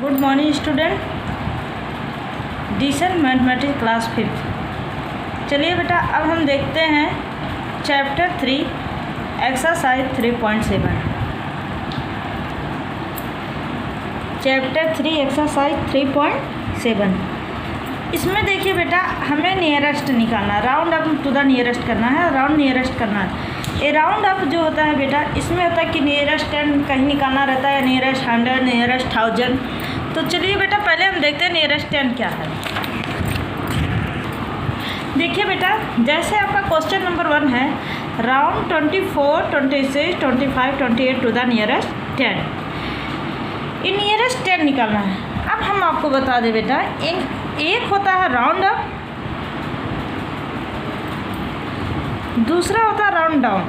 Good morning student. डिशन mathematics class 5। चलिए बेटा, अब हम देखते हैं चैप्टर 3 एक्सरसाइज 3.7। Chapter 3 exercise 3.7। इसमें देखिए बेटा, हमें नियरेस्ट निकालना, round up to the nearest करना है, राउंड नियरेस्ट करना है। ये राउंड अप जो होता है बेटा, इसमें होता है कि नियरेस्ट 10 कहीं निकालना रहता है, नियरेस्ट 100, नियरेस्ट 1000। तो चलिए बेटा, पहले हम देखते हैं नियरेस्ट 10 क्या है। देखिए बेटा, जैसे आपका क्वेश्चन नंबर 1 है, राउंड 24, 26, 25, 28 टू द नियरेस्ट 10। ये नियरेस्ट 10 निकालना है। अब हम आपको बता दें बेटा, एक होता है राउंड अप, दूसरा होता है राउंड डाउन।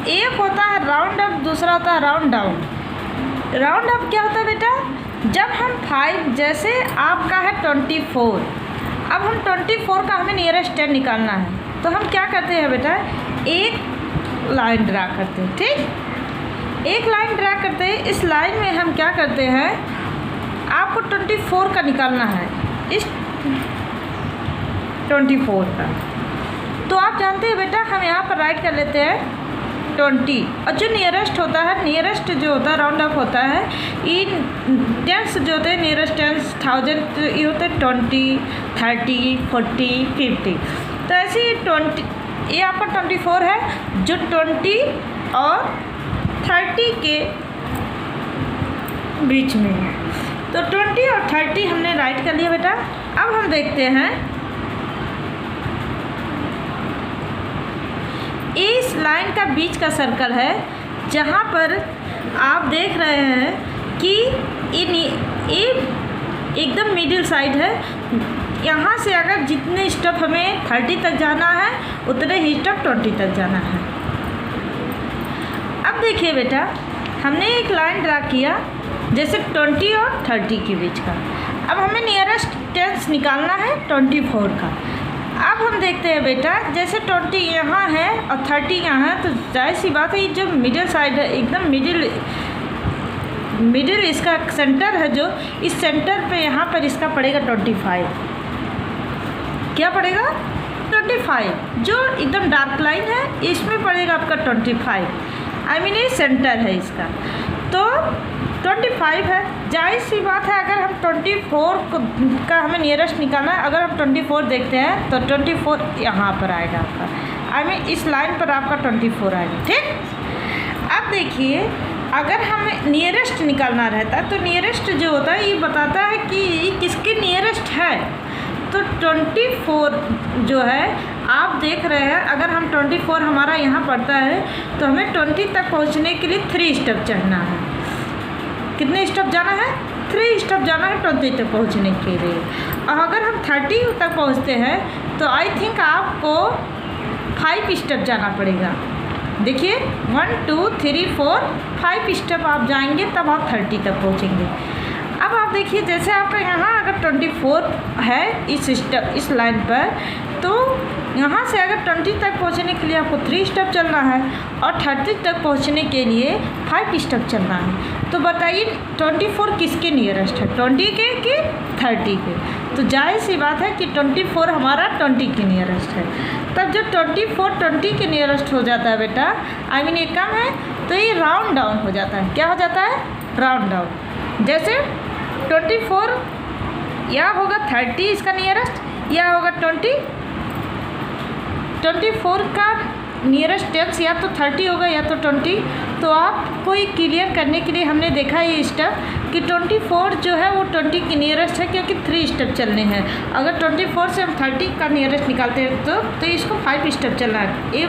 एक होता है राउंड अप, दूसरा होता है राउंड डाउन। राउंड अप क्या होता है बेटा, जब हम 5, जैसे आपका है 24, अब हम 24 का हमें नियरेस्ट 10 निकालना है, तो हम क्या करते हैं बेटा, एक लाइन ड्रा करते हैं। ठीक, एक लाइन ड्रा करते हैं। इस लाइन में हम क्या करते हैं, आपको 24 का निकालना है, इस 24 का। तो आप जानते हैं बेटा, हम यहाँ पर राइट कर लेते हैं 20, और जो नियरेस्ट होता है, नियरेस्ट जो होता है राउंड अप होता है, इन टेंस जो होते हैं नियरेस्ट टेंस 1000, ये होते हैं 20, 30, 40, 50। तो ऐसे ही 20, ये आपका 24 है जो 20 और 30 के बीच में है। तो 20 और 30 हमने राइट कर लिया बेटा। अब हम देखते हैं, इस लाइन का बीच का सर्कल है, जहाँ पर आप देख रहे हैं कि ये एकदम मिडिल साइड है। यहाँ से अगर जितने स्टेप हमें 30 तक जाना है, उतने ही स्टेप 20 तक जाना है। अब देखिए बेटा, हमने एक लाइन ड्रा किया जैसे 20 और 30 के बीच का। अब हमें नियरेस्ट टेंस निकालना है 24 का। अब हम देखते हैं बेटा, जैसे 20 यहाँ है और 30 यहाँ है, तो जाहिर सी बात है, ये जो मिडिल साइड है, एकदम मिडिल इसका सेंटर है, जो इस सेंटर पे यहाँ पर इसका पड़ेगा 25। क्या पड़ेगा? 25। जो एकदम डार्क लाइन है, इसमें पड़ेगा आपका 25। आई मीन ये सेंटर है इसका, तो 25 है। जाहिर सी बात है, अगर हम 24 का हमें नियरेस्ट निकालना है, अगर हम 24 देखते हैं तो 24 यहाँ पर आएगा आपका, आई मीन इस लाइन पर आपका 24 आएगा। ठीक, अब देखिए, अगर हमें नियरेस्ट निकालना रहता है, तो नियरेस्ट जो होता है ये बताता है कि किसके नियरेस्ट है। तो 24 जो है, आप देख रहे हैं, अगर हम 24 हमारा यहाँ पड़ता है, तो हमें 20 तक पहुँचने के लिए 3 स्टेप चढ़ना है। कितने स्टेप जाना है? 3 स्टेप जाना है 20 तक पहुंचने के लिए। और अगर हम 30 तक पहुंचते हैं, तो आई थिंक आपको 5 स्टेप जाना पड़ेगा। देखिए 1 2 3 4 5 स्टेप आप जाएंगे, तब आप 30 तक पहुंचेंगे। अब आप देखिए, जैसे आपका यहाँ अगर 24 है इस लाइन पर, तो यहाँ से अगर 20 तक पहुँचने के लिए आपको 3 स्टेप चलना है, और 30 तक पहुँचने के लिए 5 स्टेप चलना है। तो बताइए 24 किसके नियरेस्ट है, 20 के कि 30 के? तो जाहिर सी बात है कि 24 हमारा 20 के नियरेस्ट है। तब जब 24 20 के नियरेस्ट हो जाता है बेटा, आई मीन ये कम है, तो ये राउंड डाउन हो जाता है। क्या हो जाता है? Round down. जैसे 24 या होगा 30 इसका नियरेस्ट, या होगा 24 का नियरेस्ट टेंस या तो 30 होगा या तो 20। तो आपको ये क्लियर करने के लिए हमने देखा ये स्टेप कि 24 जो है वो 20 की नियरेस्ट है, क्योंकि 3 स्टेप चलने हैं। अगर 24 से हम 30 का नियरेस्ट निकालते हैं, तो इसको 5 स्टेप चलना है। ये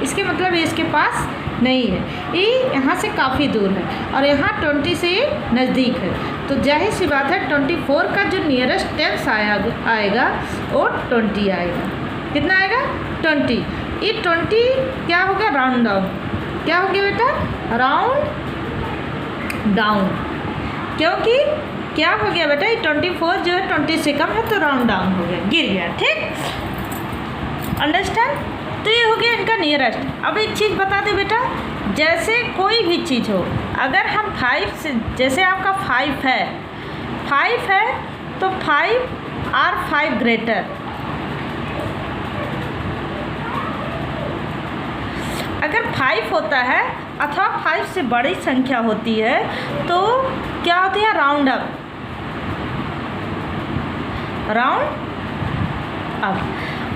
इसके मतलब ये इसके पास नहीं है, ये यहाँ से काफ़ी दूर है, और यहाँ 20 से ये नज़दीक है। तो जाहिर सी बात है 24 का जो नियरेस्ट टेंस आएगा वो 20 आएगा। कितना आएगा? 20। ये 20 क्या हो गया? Round down. क्या हो गया बेटा? Round down. क्योंकि क्या हो गया बेटा, ये 24 जो है 20 से कम है, तो राउंड डाउन हो गया, गिर गया। ठीक, अंडरस्टैंड? तो ये हो गया इनका नियरेस्ट। अब एक चीज़ बता दे बेटा, जैसे कोई भी चीज़ हो, अगर हम 5 से, जैसे आपका 5 है तो 5 और 5 ग्रेटर, अगर 5 होता है अथवा 5 से बड़ी संख्या होती है तो क्या होती है, राउंड अप।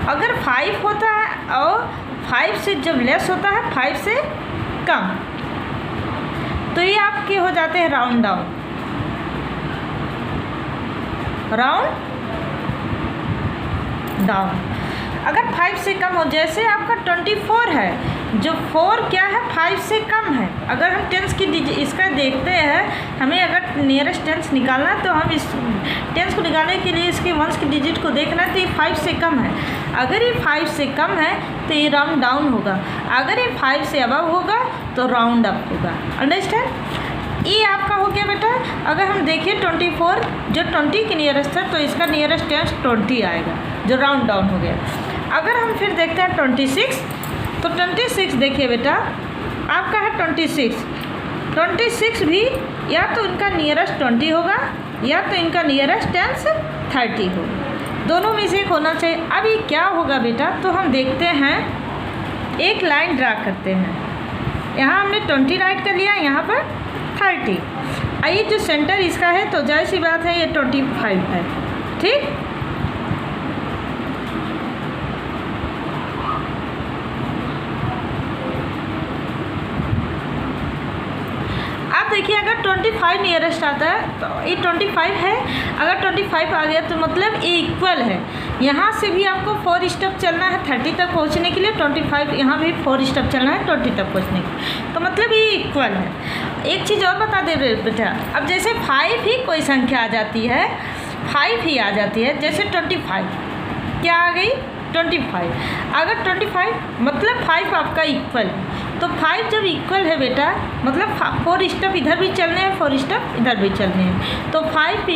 अगर 5 होता है और 5 से जब लेस होता है 5 से कम, तो ये आपके हो जाते हैं राउंड डाउन। अगर 5 से कम हो, जैसे आपका 24 है, जो 4 क्या है, 5 से कम है। अगर हम टेंस की इसका देखते हैं, हमें अगर नियरेस्ट टेंस निकालना है तो हम इस टेंस को निकालने के लिए इसके वंश की डिजिट को देखना है, तो ये 5 से कम है। अगर ये 5 से कम है तो ये राउंड डाउन होगा, अगर ये 5 से अबव होगा तो राउंड अप होगा। अंडरस्टैंड? ये आपका हो गया बेटा। अगर हम देखें 24 जो 20 के नियरेस्ट है तो इसका नियरेस्ट टेंस 20 आएगा, जो राउंड डाउन हो गया। अगर हम फिर देखते हैं 26, तो 26 देखिए बेटा आपका है 26 भी या तो इनका नियरेस्ट 20 होगा या तो इनका नियरेस्ट टेंस 30 होगा, दोनों में से एक होना चाहिए। अब ये क्या होगा बेटा, तो हम देखते हैं, एक लाइन ड्रा करते हैं। यहाँ हमने 20 राइट कर लिया, यहाँ पर 30। आइए जो सेंटर इसका है तो जाहिर सी बात है ये 25 है, ठीक। देखिए अगर 25 नियरेस्ट आता है तो ये 25 है, अगर 25 आ गया तो मतलब ये इक्वल है। यहाँ से भी आपको 4 स्टेप चलना है 30 तक पहुँचने के लिए, 25 यहाँ भी 4 स्टेप चलना है 20 तक पहुँचने के लिए, तो मतलब ये इक्वल है। एक चीज़ और बता दे बेटा, अब जैसे 5 ही कोई संख्या आ जाती है, 5 ही आ जाती है, जैसे 25 क्या आ गई, 25। अगर 25 मतलब 5 आपका इक्वल है, तो 5 जब इक्वल है बेटा मतलब 4 स्टेप इधर भी चलने हैं, 4 स्टेप इधर भी चलने हैं, तो 5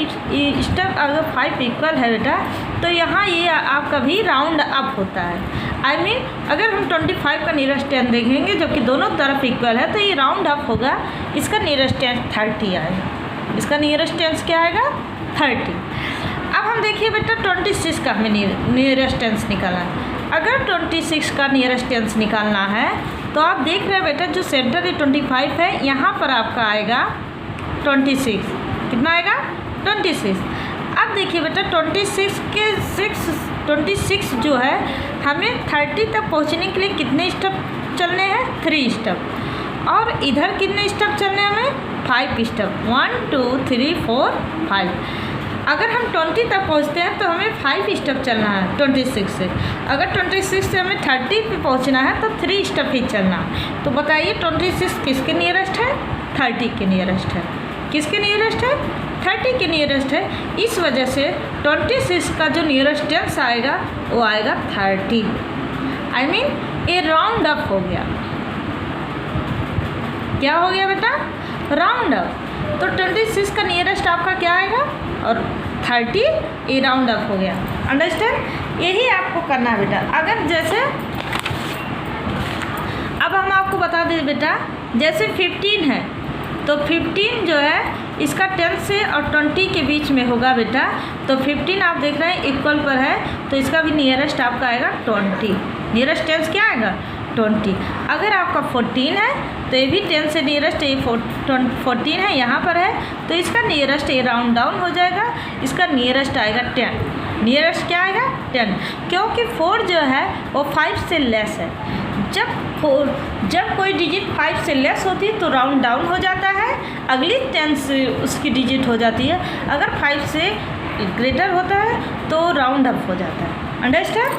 स्टेप अगर 5 इक्वल है बेटा तो यहाँ ये आपका भी राउंड अप होता है। आई मीन अगर हम 25 का नियरेस्ट टेंस देखेंगे जबकि दोनों तरफ इक्वल है तो ये राउंड अप होगा, इसका नियरेस्ट टेंस 30 आएगा, इसका नियरेस्ट टेंस क्या आएगा, 30। अब हम देखिए बेटा 26 का हमें नियरेस्ट टेंस निकालना है। अगर 26 का नियरेस्ट टेंस निकालना है तो आप देख रहे हैं बेटा जो सेंटर है 25 है, यहाँ पर आपका आएगा 26, कितना आएगा 26। अब देखिए बेटा 26 जो है हमें 30 तक पहुँचने के लिए कितने स्टेप चलने हैं, 3 स्टेप, और इधर कितने स्टेप चलने हैं हमें, 5 स्टेप, 1 2 3 4 5। अगर हम 20 तक पहुंचते हैं तो हमें 5 स्टेप चलना है 26 से, अगर 26 से हमें 30 पे पहुंचना है तो 3 स्टेप ही चलना है। तो बताइए 26 किसके नियरेस्ट है, 30 के नियरेस्ट है। किसके नियरेस्ट है, 30 के नियरेस्ट है। इस वजह से 26 का जो नियरेस्ट टेंस आएगा वो आएगा 30। आई मीन ये राउंड अप हो गया, क्या हो गया बेटा, राउंड अप। तो 26 का नियरेस्ट आपका क्या आएगा और 30 ये राउंड अप हो गया। अंडरस्टैंड? यही आपको करना है बेटा। अगर जैसे अब हम आपको बता दें बेटा, जैसे 15 है तो 15 जो है इसका 10 से और 20 के बीच में होगा बेटा, तो 15 आप देख रहे हैं इक्वल पर है तो इसका भी नियरेस्ट आपका आएगा 20। नियरेस्ट टेंस क्या आएगा, 20। अगर आपका 14 है तो ये भी 10 से नियरेस्ट ये 14 है, यहाँ पर है तो इसका नियरेस्ट ये राउंड डाउन हो जाएगा, इसका नियरेस्ट आएगा 10। नियरेस्ट क्या आएगा 10, क्योंकि 4 जो है वो 5 से लेस है। जब कोई डिजिट 5 से लेस होती है तो राउंड डाउन हो जाता है, अगली 10 से उसकी डिजिट हो जाती है। अगर 5 से ग्रेटर होता है तो राउंड अप हो जाता है। अंडरस्टैंड?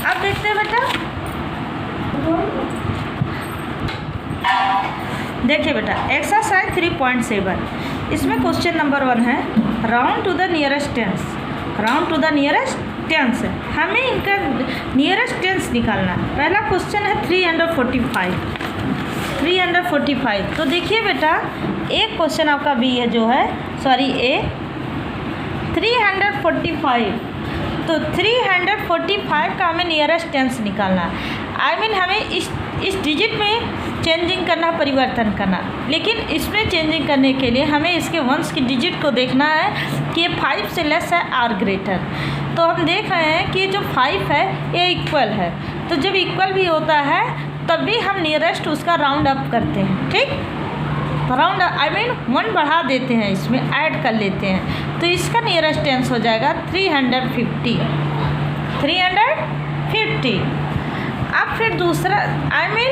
अब देखते हैं बेटा, देखिए बेटा एक्सरसाइज 3.7, इसमें क्वेश्चन नंबर 1 है round to the nearest tense. Round to the nearest tense है, हमें इनका नियरेस्ट टेंस निकालना है। पहला क्वेश्चन है 345। तो देखिए बेटा एक क्वेश्चन आपका बी है जो है, सॉरी ए 345। तो 345 का हमें नियरेस्ट टेंस निकालना है। आई मीन हमें इस डिजिट में चेंजिंग करना, परिवर्तन करना। लेकिन इसमें चेंजिंग करने के लिए हमें इसके वंस की डिजिट को देखना है कि ये 5 से लेस है आर ग्रेटर। तो हम देख रहे हैं कि जो 5 है ये इक्वल है, तो जब इक्वल भी होता है तब भी हम नियरेस्ट उसका राउंड अप करते हैं। ठीक, राउंड आई मीन 1 बढ़ा देते हैं, इसमें ऐड कर लेते हैं, तो इसका नियरेस्ट टेंस हो जाएगा 350। अब फिर दूसरा आई मीन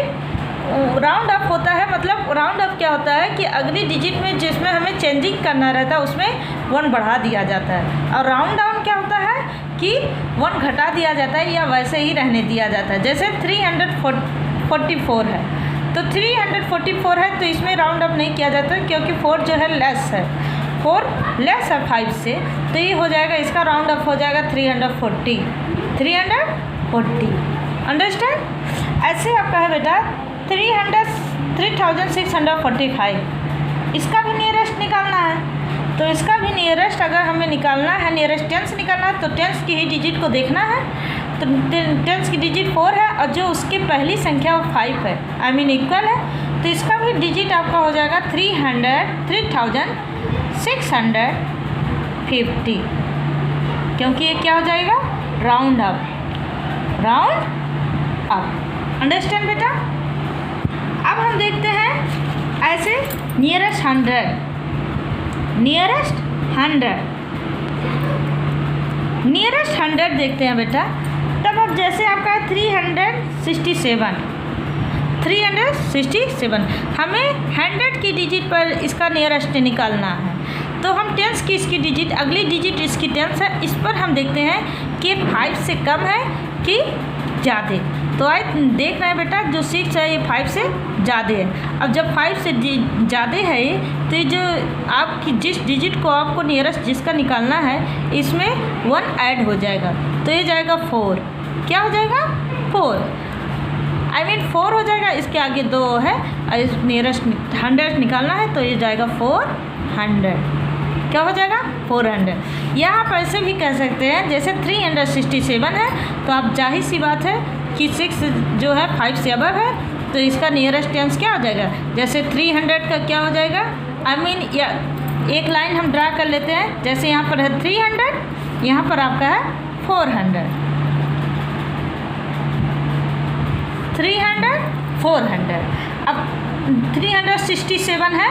राउंड अप होता है, मतलब राउंड अप क्या होता है कि अगली डिजिट में जिसमें हमें चेंजिंग करना रहता है उसमें 1 बढ़ा दिया जाता है। और राउंड डाउन क्या होता है कि 1 घटा दिया जाता है या वैसे ही रहने दिया जाता है। जैसे 344 है, तो 344 है तो इसमें राउंड अप नहीं किया जाता क्योंकि 4 जो है लेस है, 4 लेस है 5 से, तो ये हो जाएगा, इसका राउंड अप हो जाएगा 340। अंडरस्टैंड। ऐसे आपका है बेटा 3645, इसका भी नियरेस्ट निकालना है। तो इसका भी नियरेस्ट अगर हमें निकालना है, नियरेस्ट टेंस निकालना है, तो टेंस की ही डिजिट को देखना है। तो टेंस की डिजिट 4 है और जो उसकी पहली संख्या वो 5 है, आई मीन इक्वल है, तो इसका भी डिजिट आपका हो जाएगा 3650, क्योंकि ये क्या हो जाएगा, राउंड अप। अंडरस्टैंड बेटा। अब हम देखते हैं ऐसे नियरेस्ट 100 देखते हैं बेटा। तब अब जैसे आपका 367 हमें 100 की डिजिट पर इसका नियरेस्ट निकालना है। तो हम टेंस की इसकी डिजिट, अगली डिजिट इसकी टेंस है, इस पर हम देखते हैं कि 5 से कम है कि ज़्यादा। तो आज देख रहे हैं बेटा जो 6 है ये 5 से ज़्यादा है। अब जब 5 से ज़्यादा है ये, तो ये जो आपकी जिस डिजिट को आपको नियरेस्ट जिसका निकालना है इसमें 1 ऐड हो जाएगा, तो ये जाएगा 4। क्या हो जाएगा, 4 आई मीन 4 हो जाएगा। इसके आगे 2 है और इस नियरेस्ट 100 निकालना है, तो ये जाएगा 400। क्या हो जाएगा, 400। या आप ऐसे भी कह सकते हैं जैसे 367 है, तो आप जाहिर सी बात है कि 6 जो है 5 से अबव है, तो इसका नियरेस्ट टेंस क्या हो जाएगा। जैसे 300 का क्या हो जाएगा, आई मीन या एक लाइन हम ड्रा कर लेते हैं। जैसे यहाँ पर है 300, यहाँ पर आपका है 400, 300 400। अब 367 है,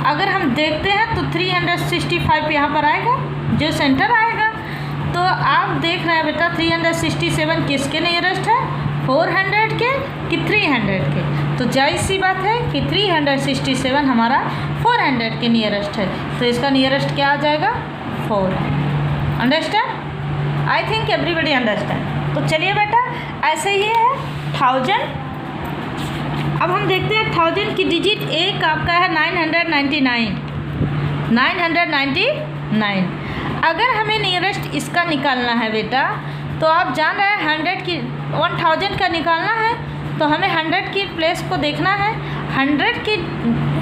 अगर हम देखते हैं तो 365 यहाँ पर आएगा, जो सेंटर आएगा। तो आप देख रहे हैं बेटा 367 किसके नियरेस्ट है, 400 के कि 300 के। तो जायज़ सी बात है कि 367 हमारा 400 के नियरेस्ट है, तो इसका नियरेस्ट क्या आ जाएगा, 4। Understand, I think everybody understand. तो चलिए बेटा ऐसे ही है 1000। अब हम देखते हैं 1000 की डिजिट एक आपका है 999। अगर हमें नियरेस्ट इसका निकालना है बेटा, तो आप जान रहे हैं 1000 का निकालना है, तो हमें 100 की प्लेस को देखना है। 100 की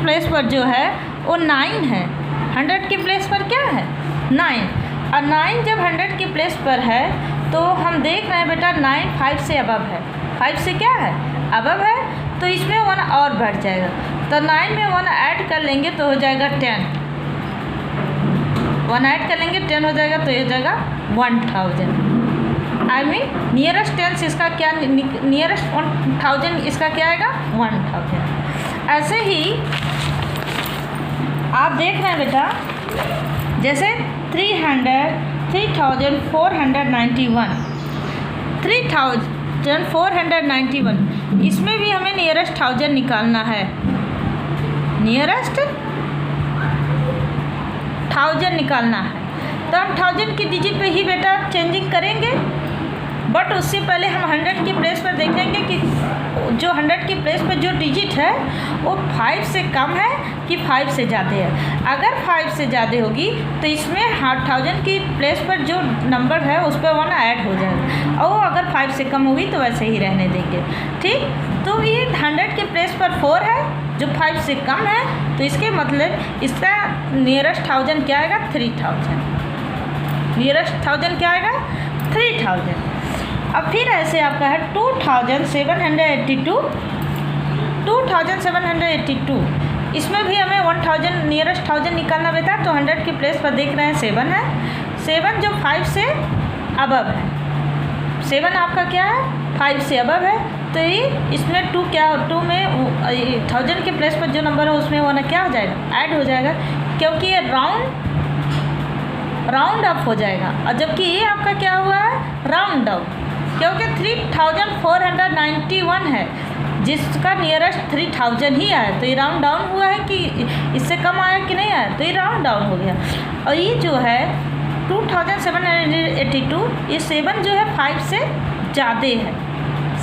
प्लेस पर जो है वो 9 है। 100 की प्लेस पर क्या है, 9। और 9 जब 100 की प्लेस पर है तो हम देख रहे हैं बेटा 9 5 से अबव है, 5 से क्या है, अबव है, तो इसमें 1 और बढ़ जाएगा। तो 9 में 1 ऐड कर लेंगे तो हो जाएगा 10। 1 ऐड कर लेंगे 10 हो जाएगा, तो ये हो जाएगा 1000। आई मीन नियरेस्ट टेंस इसका क्या, नियरेस्ट 1000 इसका क्या आएगा, 1000। ऐसे ही आप देख रहे हैं बेटा जैसे 3491, इसमें भी हमें नियरेस्ट 1000 निकालना है। नियरेस्ट 1000 निकालना है, तो हम 1000 की डिजिट पे ही बेटा चेंजिंग करेंगे। बट उससे पहले हम 100 की प्लेस पर देखेंगे कि जो 100 की प्लेस पर जो डिजिट है वो 5 से कम है कि 5 से ज़्यादा है। अगर 5 से ज़्यादा होगी तो इसमें 1000 की प्लेस पर जो नंबर है उस पर 1 ऐड हो जाएगा, और अगर 5 से कम होगी तो वैसे ही रहने देंगे। ठीक, तो ये 100 के प्लेस पर 4 है जो 5 से कम है, तो इसके मतलब इसका नियरेस्ट 1000 क्या आएगा, 3000। नियरेस्ट 1000 क्या आएगा 3000। अब फिर ऐसे आपका है 2782, इसमें भी हमें 1000 नियरेस्ट 1000 निकालना बेटा। तो 100 के प्लेस पर देख रहे हैं 7 है, 7 जो 5 से अबव है, 7 आपका क्या है 5 से अबव है। तो ये इसमें 2 क्या 2 में 1000 के प्लेस पर जो नंबर है उसमें वो ना क्या हो जाएगा ऐड हो जाएगा, क्योंकि ये राउंड अप हो जाएगा। और जबकि ये आपका क्या हुआ है राउंड डाउन, क्योंकि 3491 है जिसका नियरेस्ट 3000 ही आया। तो ये राउंड डाउन हुआ है कि इससे कम आया कि नहीं आया, तो ये राउंड डाउन हो गया। और ये जो है 2782, ये 7 जो है 5 से ज़्यादा है,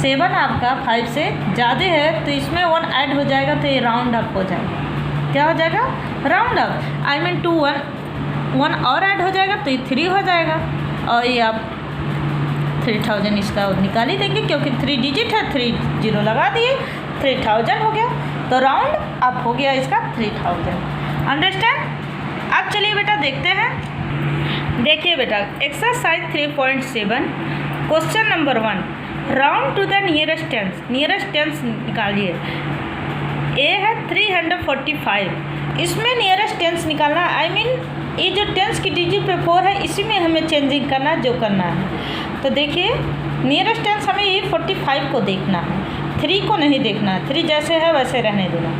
7 आपका 5 से ज़्यादा है, तो इसमें 1 ऐड हो जाएगा, तो ये राउंड अप हो जाएगा। क्या हो जाएगा राउंड अप, आई मीन 2 1 और ऐड हो जाएगा, तो ये 3 हो जाएगा। और ये आप 3000 इसका निकाल ही देंगे, क्योंकि 3 डिजिट है, 3 0 लगा दिए, 3000 हो गया। तो राउंड अप हो गया इसका 3000। अंडरस्टैंड। अब चलिए बेटा देखते हैं। देखिए बेटा exercise 3.7 question number 1, round to the nearest tense. Nearest tense निकालिए। ए है 345, इसमें नियरेस्ट टेंस निकालना, आई मीन ये जो टेंस की डिजिट पे 4 है इसी में हमें चेंजिंग करना जो करना है। तो देखिए नियरेस्ट टेंस हमें ये 45 को देखना है, 3 को नहीं देखना है, 3 जैसे है वैसे रहने देना।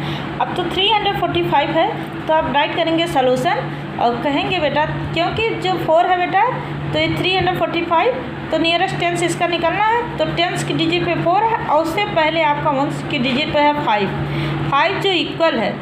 अब तो 345 है, तो आप राइट करेंगे सॉल्यूशन और कहेंगे बेटा क्योंकि जो 4 है बेटा तो ये 345, तो नियरेस्ट टेंस इसका निकालना है। तो टेंस की डिजिट पे 4 है और उससे पहले आपका वंस की डिजिट पे है 5 जो इक्वल है,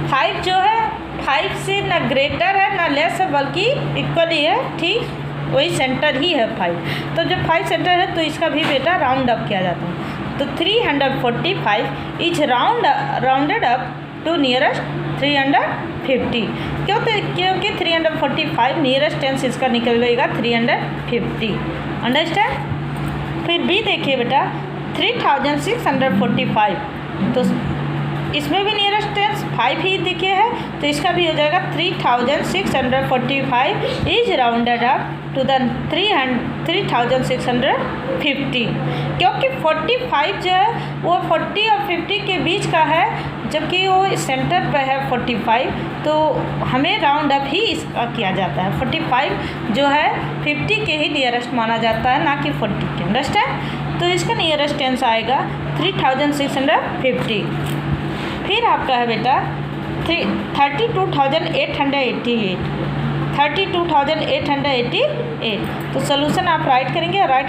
5 जो है 5 से ना ग्रेटर है ना लेस है, बल्कि इक्वल ही है, ठीक वही सेंटर ही है 5। तो जब 5 सेंटर है तो इसका भी बेटा राउंड अप किया जाता है। तो 345 is rounded up to nearest 350, क्योंकि 345 नियरेस्ट टेंस इसका निकलेगा 350। अंडरस्टैंड। फिर भी देखिए बेटा 3645, तो इसमें भी नियरेस्ट टेंस 5 ही दिखे है, तो इसका भी हो जाएगा 3645 is rounded up to the 3650, क्योंकि 45 जो है वो 40 और 50 के बीच का है, जबकि वो सेंटर पे है 45, तो हमें राउंड अप ही इसका किया जाता है। 45 जो है 50 के ही नियरेस्ट माना जाता है, ना कि 40 के। अंडरस्टैंड। तो इसका नियरेस्ट टेंस आएगा 3650। फिर आपका है बेटा 32,888, तो सोल्यूशन आप राइट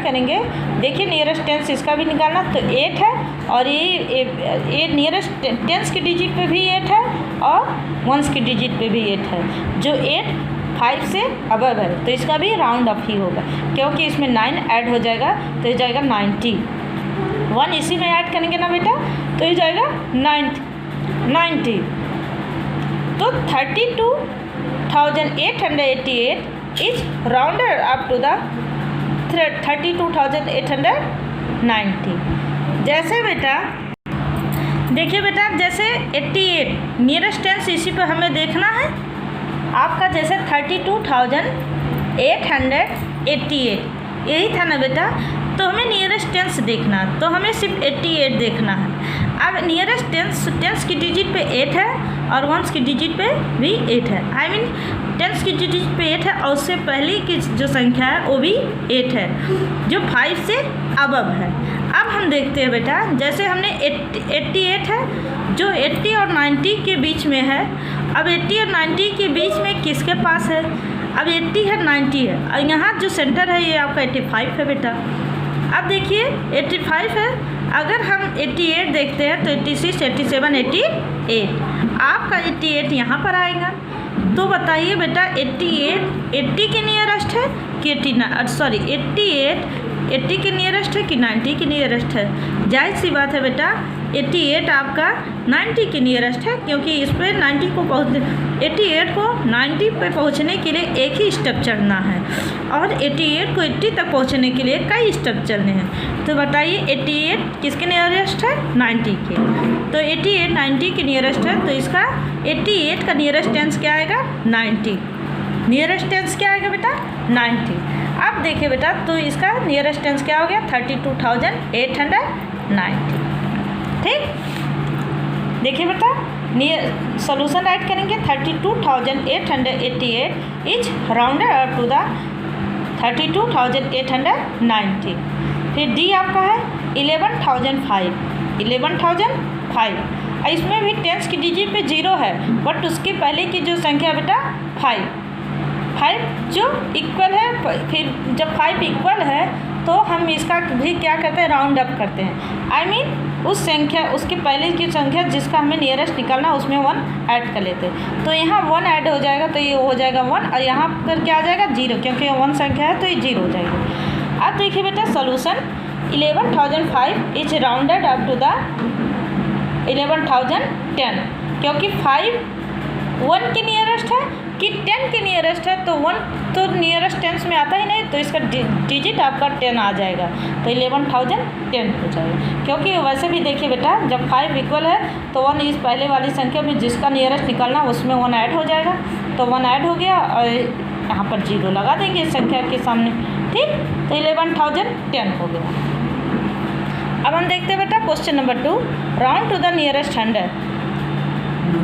करेंगे। देखिए नियरेस्ट टेंस इसका भी निकालना, तो 8 है और ये नियरेस्ट टेंस की डिजिट पे भी 8 है और वंस की डिजिट पे भी 8 है, जो 8 5 से अबव है, तो इसका भी राउंड अप ही होगा, क्योंकि इसमें 9 ऐड हो जाएगा, तो ये जाएगा 90। 1 इसी में ऐड करेंगे ना बेटा, तो ये जाएगा 90। तो 32,888 is rounded up to the 32,890। जैसे बेटा देखिए बेटा, जैसे 88 नियरेस्ट टेंस इसी पर हमें देखना है। आपका जैसे 32,888 यही था ना बेटा, तो हमें नियरेस्ट टेंस देखना, तो हमें सिर्फ 88 देखना है। अब नियरेस्ट टेंस की डिजिट पे 8 है और वंस की डिजिट पे भी 8 है, आई मीन टेंस की डिजिट पे 8 है और उससे पहले की जो संख्या है वो भी 8 है, जो 5 से अबव है। अब हम देखते हैं बेटा, जैसे हमने 88 है जो 80 और 90 के बीच में है। अब 80 और 90 के बीच में किसके पास है? अब 80 है 90 है, और यहाँ जो सेंटर है ये आपका 85 है बेटा। अब देखिए 85 है, अगर हम 88 देखते हैं तो 86, 87, 88, आपका 88 यहाँ पर आएगा। तो बताइए बेटा 88 80 के नियरेस्ट है कि 88 80 के नियरेस्ट है कि 90 के नियरेस्ट है? जाहिर सी बात है बेटा 88 आपका 90 के नियरेस्ट है, क्योंकि इस पर 88 को 90 पे पहुंचने के लिए एक ही स्टेप चढ़ना है और 88 को 80 तक पहुंचने के लिए कई स्टेप चलने हैं। तो बताइए 88 किसके नियरेस्ट है? 90 के। तो 88 90 के नियरेस्ट है, तो इसका 88 का नियरेस्ट टेंस क्या आएगा? 90। नियरेस्ट टेंस क्या आएगा बेटा 90। अब देखिए बेटा तो इसका नियरेस्ट टेंस क्या हो गया 32,890। ठीक, देखिए बेटा सॉल्यूशन राइट करेंगे 32,888 is rounded up to the 32,890। फिर डी आपका है 11,005। इसमें भी टेंस की डिजिट पे 0 है, बट उसके पहले की जो संख्या बेटा 5 जो इक्वल है। फिर जब 5 इक्वल है तो हम इसका भी क्या करते हैं, राउंड अप करते हैं। I mean, उस संख्या उसके पहले की संख्या जिसका हमें नियरेस्ट निकालना उसमें 1 ऐड कर लेते हैं। तो यहाँ 1 ऐड हो जाएगा तो ये हो जाएगा 1, और यहाँ पर क्या आ जाएगा 0, क्योंकि 1 संख्या है तो ये 0 हो जाएगा। अब देखिए बेटा solution 11,005 is rounded up to the 11,010, क्योंकि 5 1 के नियरेस्ट है कि 10 के नियरेस्ट है, तो 1 तो नियरेस्ट टेंस में आता ही नहीं, तो इसका डिजिट आपका 10 आ जाएगा, तो 11,010 हो जाएगा। क्योंकि वैसे भी देखिए बेटा जब 5 इक्वल है तो 1 इस पहले वाली संख्या में जिसका नियरेस्ट निकालना उसमें 1 ऐड हो जाएगा, तो 1 ऐड हो गया और यहाँ पर 0 लगा देंगे इस संख्या के सामने। ठीक, तो 11,010 हो गया। अब हम देखते हैं बेटा question number 2, round to the nearest 100।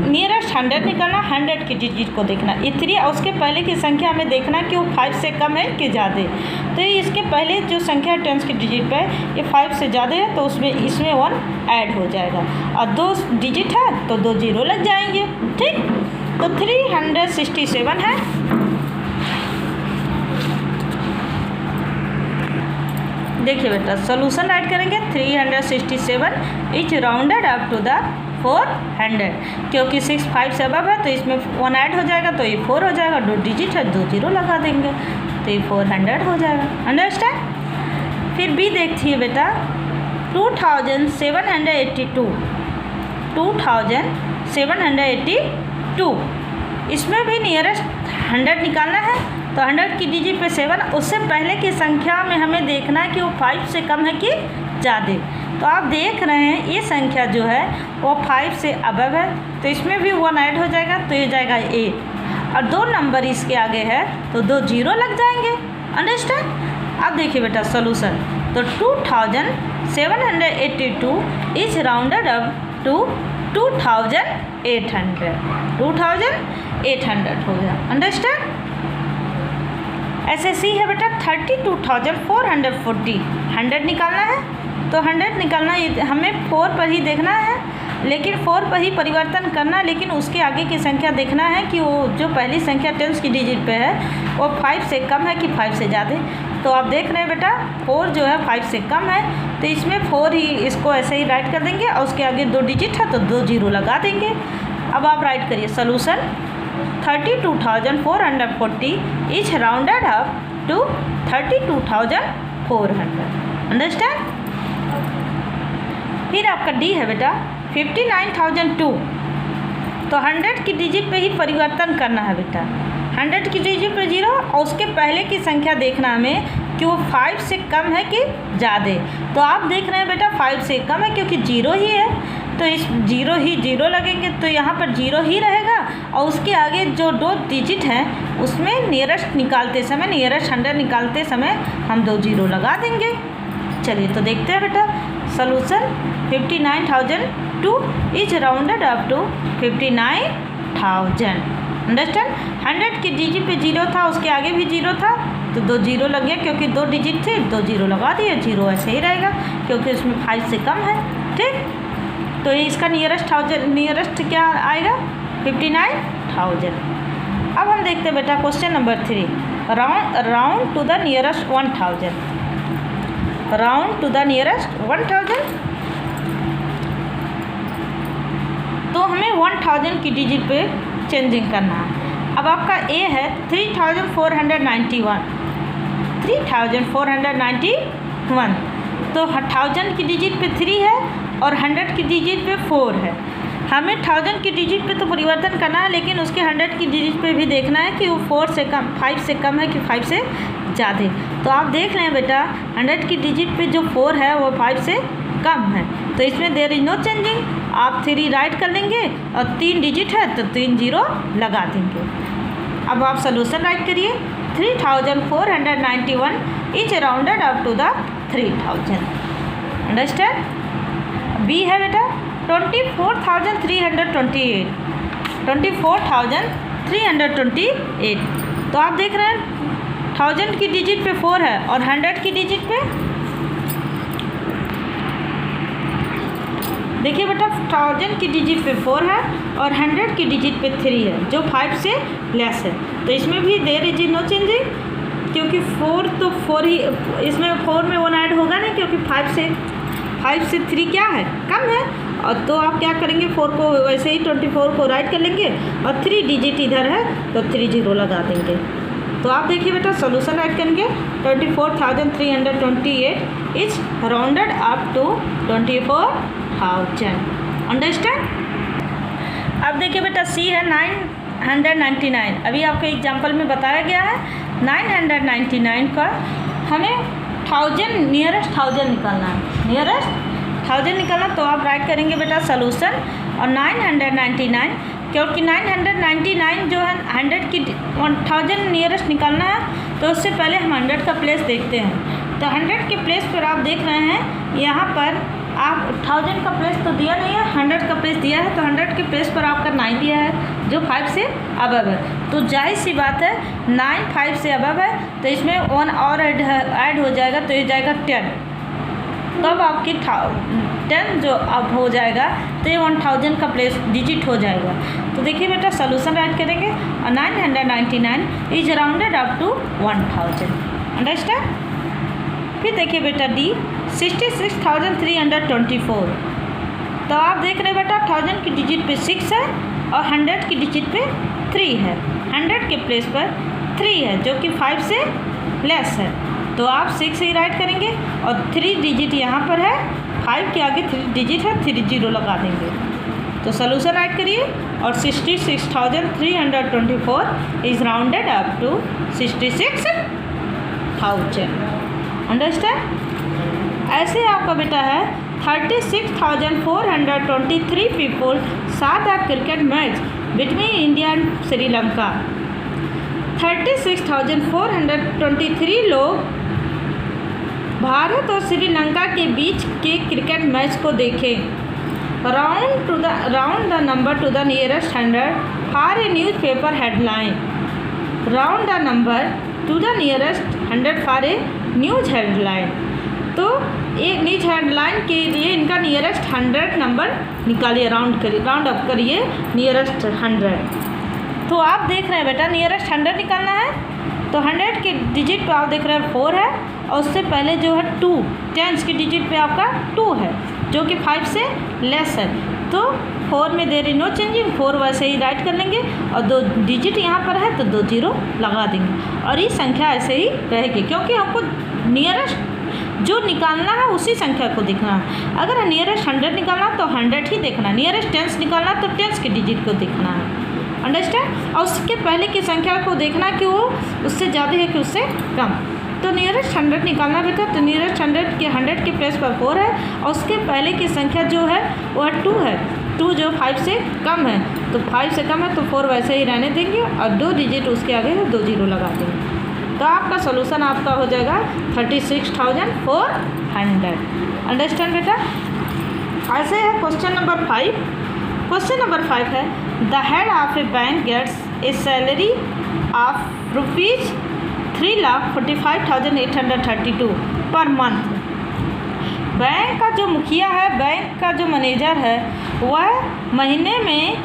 Nearest 100 निकालना, 100 की डिजिट को देखना। ये 3 और उसके पहले की संख्या हमें देखना कि वो 5 से कम है कि ज़्यादा। तो इसके पहले जो संख्या टेंस की डिजिट पे ये 5 से ज़्यादा है, तो उसमें इसमें 1 ऐड हो जाएगा, और 2 डिजिट है तो 2 0 लग जाएंगे। ठीक, तो 367 है। देखिए बेटा सॉल्यूशन राइट करेंगे 367 is rounded up to the 400, क्योंकि 6 5 से अबव है तो इसमें 1 ऐड हो जाएगा, तो ये 4 हो जाएगा। 2 डिजिट है 2 0 लगा देंगे तो ये 400 हो जाएगा। अंडरस्टैंड। फिर बी देखिए बेटा 2782 इसमें भी नियरेस्ट 100 निकालना है, तो 100 की डिजिट पे 7, उससे पहले की संख्या में हमें देखना है कि वो 5 से कम है कि ज़्यादा। तो आप देख रहे हैं ये संख्या जो है वो 5 से अबव है, तो इसमें भी 1 ऐड हो जाएगा, तो ये जाएगा 8, और 2 नंबर इसके आगे है तो 2 0 लग जाएंगे। अंडरस्टैंड। अब देखिए बेटा सॉल्यूशन, तो 2782 इज राउंडेड अप टू 2800 हो गया। अंडरस्टैंड। ऐसे सी है बेटा 32,440, 100 निकालना है, तो 100 निकालना हमें 4 पर ही देखना है, लेकिन 4 पर ही परिवर्तन करना, लेकिन उसके आगे की संख्या देखना है कि वो जो पहली संख्या टेंस की डिजिट पे है वो 5 से कम है कि 5 से ज़्यादा। तो आप देख रहे हैं बेटा 4 जो है 5 से कम है, तो इसमें 4 ही इसको ऐसे ही राइट कर देंगे, और उसके आगे 2 डिजिट है तो 2 0 लगा देंगे। अब आप राइट करिए solution 32,440 is rounded up to 32,400। Understand. फिर आपका डी है बेटा 59,002, तो 100 की डिजिट पे ही परिवर्तन करना है बेटा। 100 की डिजिट पे 0, और उसके पहले की संख्या देखना हमें कि वो 5 से कम है कि ज़्यादा। तो आप देख रहे हैं बेटा 5 से कम है, क्योंकि 0 ही है, तो इस 0 लगेंगे, तो यहाँ पर 0 ही रहेगा, और उसके आगे जो 2 डिजिट हैं उसमें नियरेस्ट निकालते समय, नियरेस्ट 100 निकालते समय हम 2 0 लगा देंगे। चलिए तो देखते हैं बेटा solution 59,002 is rounded up to 59,000। Understand. 100 की डिजिट पे 0 था, उसके आगे भी 0 था, तो 2 0 लग गया, क्योंकि 2 डिजिट थे 2 0 लगा दिए। 0 ऐसे ही रहेगा क्योंकि उसमें 5 से कम है। ठीक, तो इसका नियरेस्ट क्या आएगा 59,000। अब हम देखते हैं बेटा question number 3, round to the nearest 1000। Round to the nearest 1000, तो हमें 1000 की डिजिट पे चेंजिंग करना है। अब आपका ए है 3,491, तो 1000 की डिजिट पे 3 है और 100 की डिजिट पे 4 है। हमें 1000 की डिजिट पे तो परिवर्तन करना है, लेकिन उसके 100 की डिजिट पे भी देखना है कि वो 4 से कम 5 से कम है कि 5 से ज़्यादा। तो आप देख लें बेटा 100 की डिजिट पे जो 4 है वो 5 से कम है, तो इसमें देयर इज नो चेंजिंग। आप 3 राइट कर लेंगे, और 3 डिजिट है तो 3 0 लगा देंगे। अब आप सोल्यूशन राइट करिए। 3491 is rounded up to the 3000। Understand. B है बेटा 24,328, 24,328। तो आप देख रहे हैं 1000 की डिजिट पे 4 है और 100 की डिजिट पे देखिए बेटा 1000 की डिजिट पे 4 है और 100 की डिजिट पे 3 है जो 5 से लेस है। तो इसमें भी देयर इज नो चेंजिंग, क्योंकि 4 तो 4 ही, इसमें 4 में 1 ऐड होगा नहीं, क्योंकि 5 से 3 क्या है, कम है। और तो आप क्या करेंगे 4 को वैसे ही 24 को राइट कर लेंगे और 3 डिजिट इधर है तो 3 0 लगा देंगे। तो आप देखिए बेटा सोल्यूशन राइट करेंगे 24,328 is rounded up to 24,000। Understand. अब देखिए बेटा सी है 999। अभी आपको एग्जांपल में बताया गया है 999 का हमें 1000 नियरेस्ट 1000 निकालना है, नियरेस्ट 1000 निकालना। तो आप राइट करेंगे बेटा सोल्यूशन और 999, क्योंकि 999 जो है 100 की 1000 नियरेस्ट निकालना है तो उससे पहले हम 100 का प्लेस देखते हैं। तो 100 के प्लेस पर आप देख रहे हैं यहाँ पर आप 1000 का प्लेस तो दिया नहीं है, 100 का प्लेस दिया है। तो 100 के प्लेस पर आपका 9 दिया है जो 5 से अबव है। तो जाहिर सी बात है 9 5 से अबव है तो इसमें 1 और ऐड हो जाएगा तो ये जाएगा 10। तब आपकी 10 जो अब हो जाएगा तो ये 1000 का प्लेस डिजिट हो जाएगा। तो देखिए बेटा सोल्यूशन राइट करेंगे और 999 is rounded up to 1000। Understand. फिर देखिए बेटा डी 66,324। तो आप देख रहे हैं बेटा 1000 की डिजिट पे 6 है और 100 की डिजिट पे 3 है। 100 के प्लेस पर 3 है जो कि 5 से लेस है। तो आप 6 ही राइट करेंगे और 3 डिजिट यहाँ पर है, 5 के आगे 3 डिजिट है, 3 0 लगा देंगे। तो सोल्यूशन राइट करिए और 66,324 is rounded up to 66,000। Understand. ऐसे आपका बेटा है 36,423 people saw the cricket match between India and Sri Lanka. 36,423 लोग भारत और श्रीलंका के बीच के क्रिकेट मैच को देखें। Round the number two the nearest 100 for a newspaper headline. Round the number two the nearest 100 for a news headline. तो एक न्यूज़ हेडलाइन के लिए इनका नियरेस्ट 100 नंबर निकालिए, राउंड अप करिए नियरेस्ट 100। तो आप देख रहे हैं बेटा नियरेस्ट 100 निकालना है। तो 100 के डिजिट पे आप देख रहे हैं 4 है और उससे पहले जो है 2 10 की डिजिट पे आपका 2 है जो कि 5 से लेस है। तो 4 में देर इज नो चेंजिंग, 4 वैसे ही राइट कर लेंगे और 2 डिजिट यहाँ पर है तो 2 0 लगा देंगे और ये संख्या ऐसे ही रहेगी, क्योंकि हमको नियरेस्ट जो निकालना है उसी संख्या को देखना है। अगर नियरेस्ट 100 निकालना तो 100 ही देखना है, नियरेस्ट 10 निकालना तो 10 की डिजिट को देखना है। अंडरस्टैंड। और उसके पहले की संख्या को देखना कि वो उससे ज़्यादा है कि उससे कम। तो नियरेस्ट 100 निकालना बेटा। तो नियरेस्ट 100 के प्लेस पर 4 है और उसके पहले की संख्या जो है वह 2 है, 2 जो 5 से कम है। तो 5 से कम है तो 4 वैसे ही रहने देंगे और 2 डिजिट उसके आगे है 2 0 लगा देंगे। तो आपका सोल्यूशन आपका हो जाएगा 36,400। अंडरस्टैंड बेटा। ऐसे है क्वेश्चन नंबर 5। क्वेश्चन नंबर 5 है the head of a bank gets a salary of ₹3,45,832 per month. Bank का जो मुखिया है, बैंक का जो मैनेजर है, वह महीने में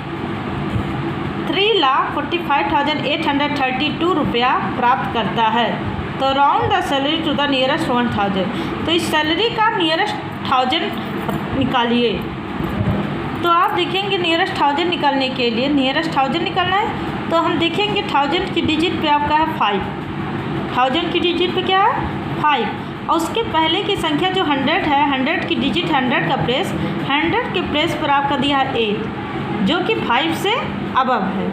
3,45,832 रुपया प्राप्त करता है। तो round the salary to the nearest 1000। तो इस सैलरी का नियरेस्ट 1000 निकालिए। तो आप देखेंगे नियरेस्ट 1000 निकालने के लिए नियरेस्ट 1000 निकालना है तो हम देखेंगे 1000 की डिजिट पे आपका है 5, 1000 की डिजिट पे क्या है 5 और उसके पहले की संख्या जो 100 है, 100 की डिजिट 100 का प्लेस, 100 के प्लेस पर आपका दिया है 8 जो कि 5 से अबव है।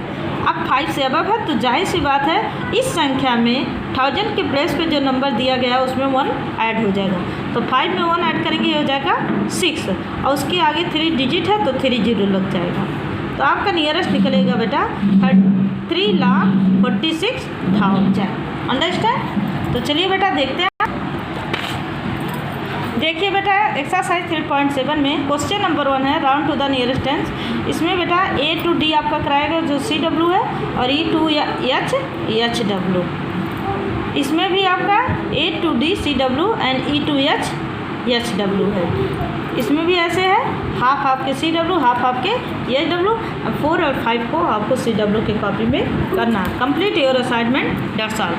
अब 5 से अबव है तो जाहिर सी बात है इस संख्या में 1000 के प्लेस पे जो नंबर दिया गया है उसमें 1 ऐड हो जाएगा। तो 5 में 1 ऐड करेंगे ये हो जाएगा 6 और उसके आगे 3 डिजिट है तो 3 0 लग जाएगा। तो आपका नियरेस्ट निकलेगा बेटा 3,46,000। अंडरस्टैंड। तो चलिए बेटा देखते हैं। देखिए बेटा एक्सरसाइज 3.7 में क्वेश्चन नंबर 1 है round to the nearest tense. इसमें बेटा A to D आपका कराएगा जो CW है और E to H HW। इसमें भी आपका A to D CW and E to H HW है। इसमें भी ऐसे है हाफ आपके CW हाफ आपके HW। 4 और 5 को आपको CW की कॉपी में करना है। Complete your assignment, that's all.